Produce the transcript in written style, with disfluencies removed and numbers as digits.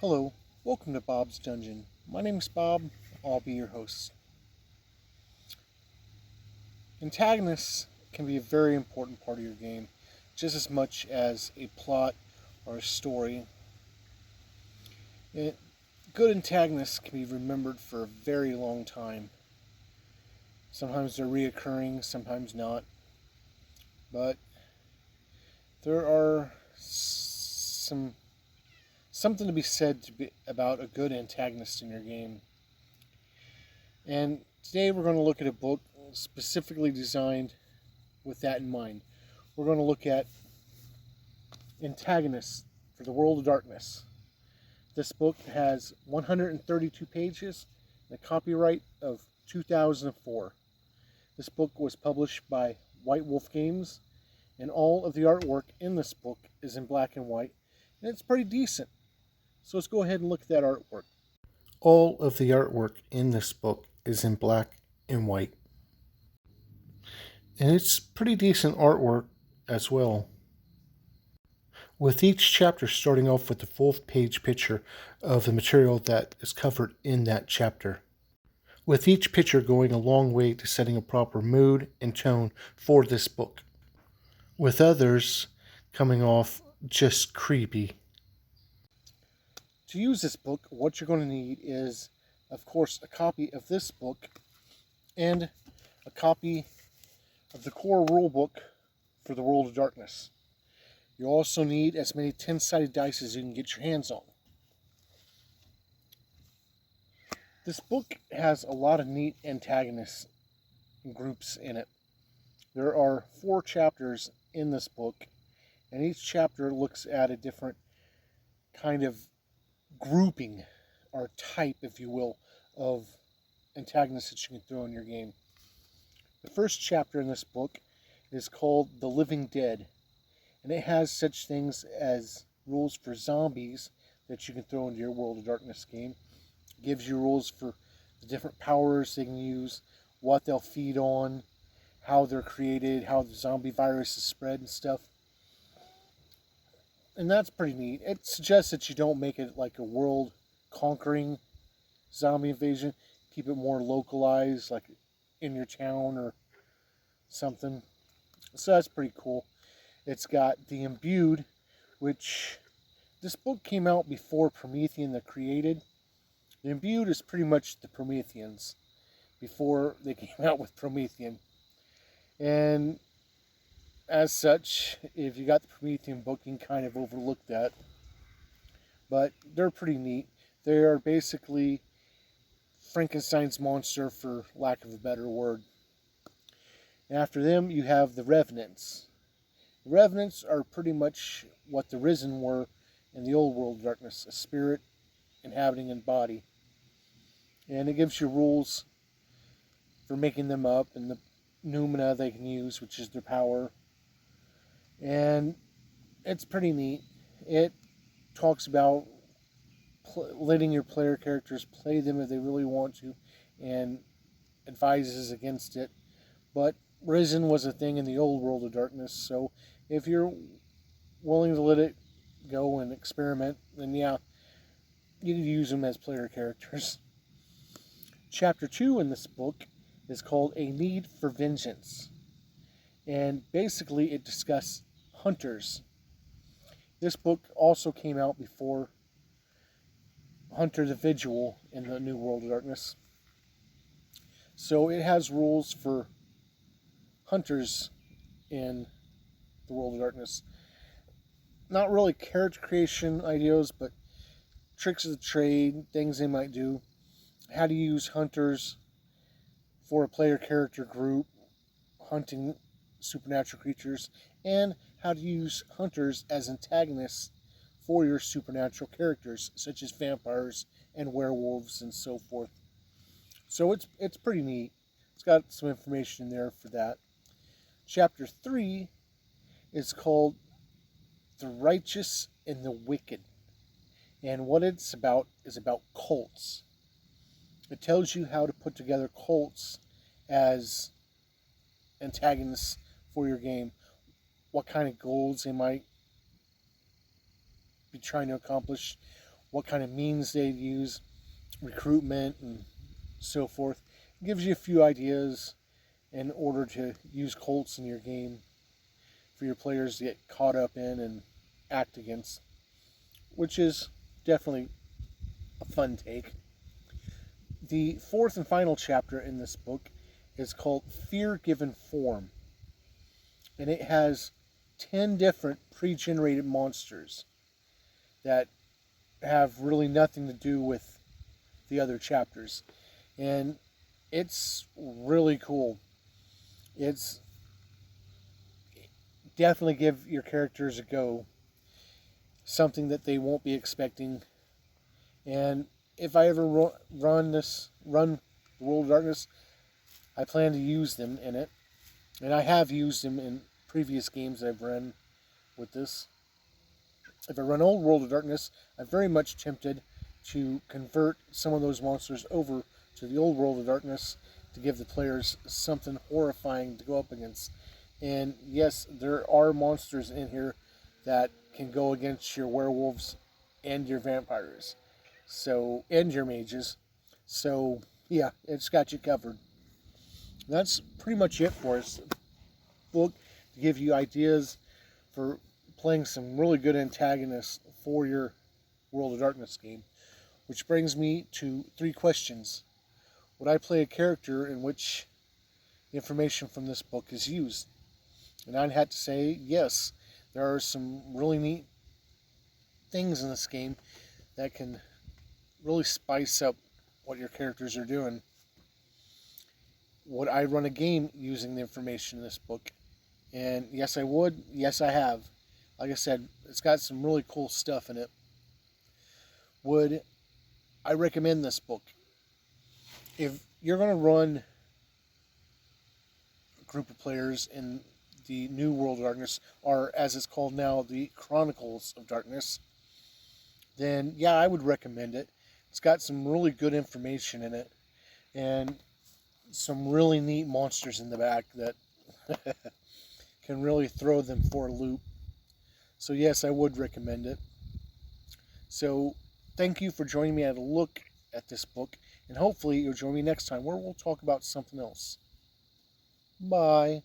Hello, welcome to Bob's Dungeon. My name's Bob, I'll be your host. Antagonists can be a very important part of your game, just as much as a plot or a story. Good antagonists can be remembered for a very long time. Sometimes they're reoccurring, sometimes not. But there are something to be said about a good antagonist in your game. And today we're going to look at a book specifically designed with that in mind. We're going to look at Antagonist for the World of Darkness. This book has 132 pages and a copyright of 2004. This book was published by White Wolf Games, and all of the artwork in this book is in black and white, and it's pretty decent. So let's go ahead and look at that artwork. All of the artwork in this book is in black and white. And it's pretty decent artwork as well. With each chapter starting off with the full-page picture of the material that is covered in that chapter. With each picture going a long way to setting a proper mood and tone for this book. With others coming off just creepy. To use this book, what you're going to need is, of course, a copy of this book and a copy of the core rulebook for the World of Darkness. You also need as many 10-sided dice as you can get your hands on. This book has a lot of neat antagonists groups in it. There are 4 chapters in this book, and each chapter looks at a different kind of grouping or type, if you will, of antagonists that you can throw in your game. The first chapter in this book is called The Living Dead, and it has such things as rules for zombies that you can throw into your World of Darkness game. It gives you rules for the different powers they can use, what they'll feed on, how they're created, how the zombie virus is spread and stuff. And that's pretty neat. It suggests that you don't make it like a world-conquering zombie invasion. Keep it more localized, like in your town or something. So that's pretty cool. It's got the Imbued, which this book came out before Promethean the Created. The Imbued is pretty much the Prometheans before they came out with Promethean. And as such, if you got the Promethean book, you can kind of overlook that. But they're pretty neat. They are basically Frankenstein's monster, for lack of a better word. And after them, you have the Revenants. The Revenants are pretty much what the Risen were in the old World of Darkness, a spirit inhabiting a body. And it gives you rules for making them up and the noumena they can use, which is their power. And it's pretty neat. It talks about letting your player characters play them if they really want to, and advises against it. But Risen was a thing in the old World of Darkness, so if you're willing to let it go and experiment, then yeah, you can use them as player characters. Chapter 2 in this book is called A Need for Vengeance. And basically it discusses hunters. This book also came out before Hunter the Vigil in the New World of Darkness. So it has rules for hunters in the World of Darkness. Not really character creation ideas, but tricks of the trade, things they might do. How to use hunters for a player character group, hunting supernatural creatures, and how to use hunters as antagonists for your supernatural characters, such as vampires and werewolves and so forth. So it's pretty neat. It's got some information in there for that. Chapter 3 is called The Righteous and the Wicked. And what it's about is about cults. It tells you how to put together cults as antagonists for your game. What kind of goals they might be trying to accomplish. what kind of means they'd use, recruitment, and so forth. It gives you a few ideas in order to use cults in your game for your players to get caught up in and act against, which is definitely a fun take. The fourth and final chapter in this book is called Fear Given Form, and it has 10 different pre-generated monsters that have really nothing to do with the other chapters. And it's really cool. It's definitely give your characters a go, something that they won't be expecting. And if I ever run the World of Darkness, I plan to use them in it, and I have used them in previous games I've run with this. If I run Old World of Darkness, I'm very much tempted to convert some of those monsters over to the Old World of Darkness to give the players something horrifying to go up against. And yes, there are monsters in here that can go against your werewolves and your vampires, and your mages. So yeah, it's got you covered. That's pretty much it for us. Book to give you ideas for playing some really good antagonists for your World of Darkness game. Which brings me to 3 questions. Would I play a character in which information from this book is used? And I'd have to say yes. There are some really neat things in this game that can really spice up what your characters are doing. Would I run a game using the information in this book? And yes, I would. Yes, I have. Like I said, it's got some really cool stuff in it. Would I recommend this book? If you're going to run a group of players in the New World of Darkness, or as it's called now, the Chronicles of Darkness, then yeah, I would recommend it. It's got some really good information in it, and some really neat monsters in the back that can really throw them for a loop. So yes, I would recommend it. So thank you for joining me at a look at this book, and hopefully you'll join me next time where we'll talk about something else. Bye.